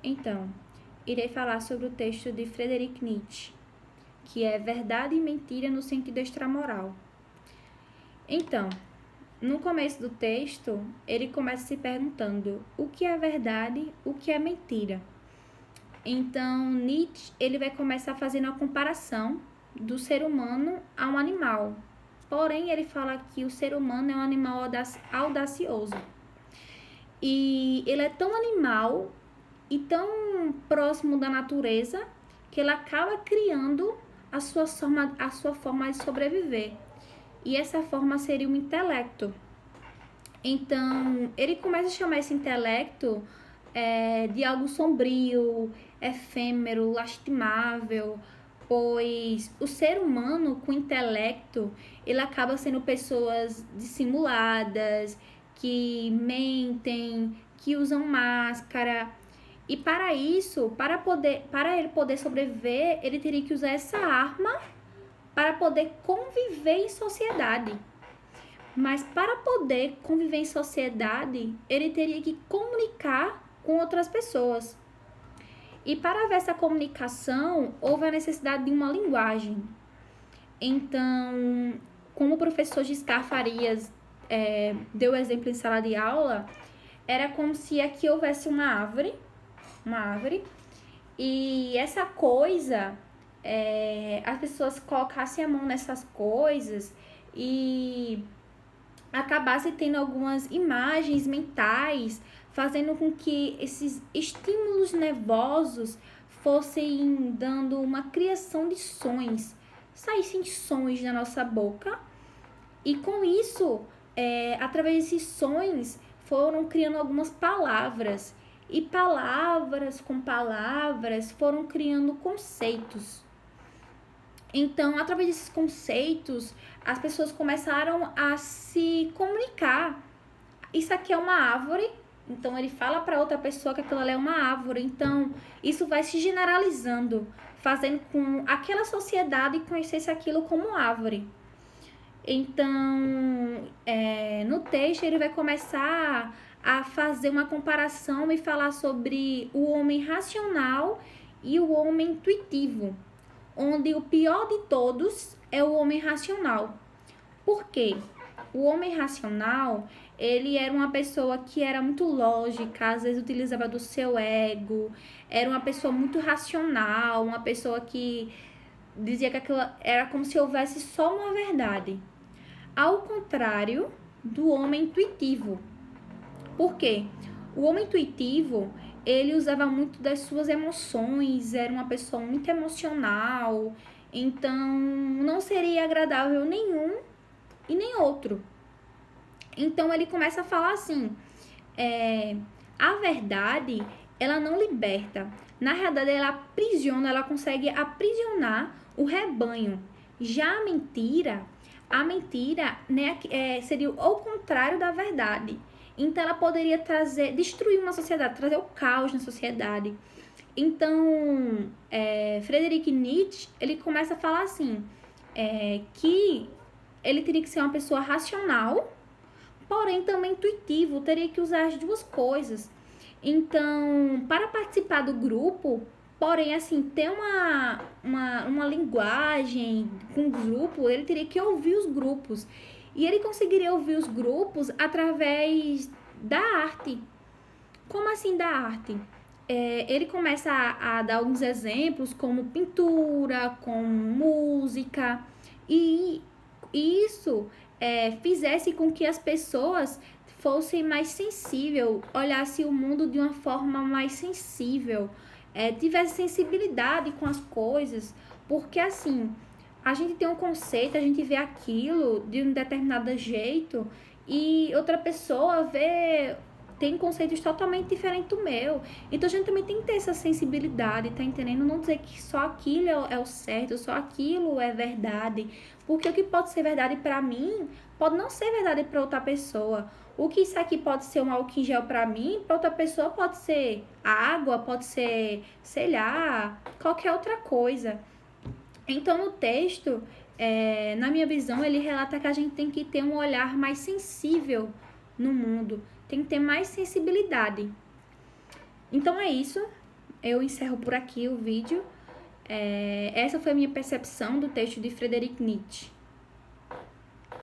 Então, irei falar sobre o texto de Friedrich Nietzsche, que é Verdade e Mentira no Sentido Extramoral. Então, no começo do texto, ele começa se perguntando o que é verdade, o que é mentira. Então, Nietzsche ele vai começar fazendo a comparação do ser humano a um animal. Porém, ele fala que o ser humano é um animal audacioso. E ele é tão animal e tão próximo da natureza que ele acaba criando a sua forma de sobreviver. E essa forma seria o intelecto. Então, ele começa a chamar esse intelecto de algo sombrio, efêmero, lastimável, pois o ser humano com intelecto, ele acaba sendo pessoas dissimuladas, que mentem, que usam máscara. E para isso, para ele poder sobreviver, ele teria que usar essa arma para poder conviver em sociedade. Mas para poder conviver em sociedade, ele teria que comunicar com outras pessoas. E para haver essa comunicação, houve a necessidade de uma linguagem. Então, como o professor Giscard Farias deu o exemplo em sala de aula, era como se aqui houvesse uma árvore, e essa coisa, as pessoas colocassem a mão nessas coisas e acabasse tendo algumas imagens mentais, fazendo com que esses estímulos nervosos fossem dando uma criação de sons, saíssem sons da nossa boca, e com isso, através desses sons, foram criando algumas palavras, e palavras com palavras foram criando conceitos. Então, através desses conceitos, as pessoas começaram a se comunicar. Isso aqui é uma árvore, então ele fala para outra pessoa que aquilo ali é uma árvore. Então, isso vai se generalizando, fazendo com aquela sociedade conhecesse aquilo como árvore. Então, no texto, ele vai começar a fazer uma comparação e falar sobre o homem racional e o homem intuitivo, onde o pior de todos é o homem racional. Por quê? O homem racional, ele era uma pessoa que era muito lógica, às vezes utilizava do seu ego, era uma pessoa muito racional, uma pessoa que dizia que aquilo era como se houvesse só uma verdade. Ao contrário do homem intuitivo. Por quê? O homem intuitivo, ele usava muito das suas emoções, era uma pessoa muito emocional, então não seria agradável nenhum e nem outro. Então ele começa a falar assim, a verdade, ela não liberta. Na realidade, ela aprisiona, ela consegue aprisionar o rebanho. Já a mentira né, seria o contrário da verdade. Então, ela poderia destruir uma sociedade, trazer o caos na sociedade. Então, Friedrich Nietzsche, ele começa a falar assim, que ele teria que ser uma pessoa racional, porém também intuitivo, teria que usar as duas coisas. Então, para participar do grupo, porém, assim, ter uma linguagem com o grupo, ele teria que ouvir os grupos. E ele conseguiria ouvir os grupos através da arte. Como assim da arte? Ele começa a dar alguns exemplos, como pintura, como música, e isso fizesse com que as pessoas fossem mais sensíveis, olhassem o mundo de uma forma mais sensível, tivesse sensibilidade com as coisas, porque assim, a gente tem um conceito, a gente vê aquilo de um determinado jeito e outra pessoa tem conceitos totalmente diferentes do meu. Então a gente também tem que ter essa sensibilidade, tá entendendo? Não dizer que só aquilo é o certo, só aquilo é verdade. Porque o que pode ser verdade pra mim, pode não ser verdade pra outra pessoa. O que isso aqui pode ser um álcool em gel pra mim, pra outra pessoa pode ser água, pode ser, sei lá, qualquer outra coisa. Então no texto, na minha visão, ele relata que a gente tem que ter um olhar mais sensível no mundo, tem que ter mais sensibilidade. Então é isso. eu encerro por aqui o vídeo. Essa foi a minha percepção do texto de Friedrich Nietzsche.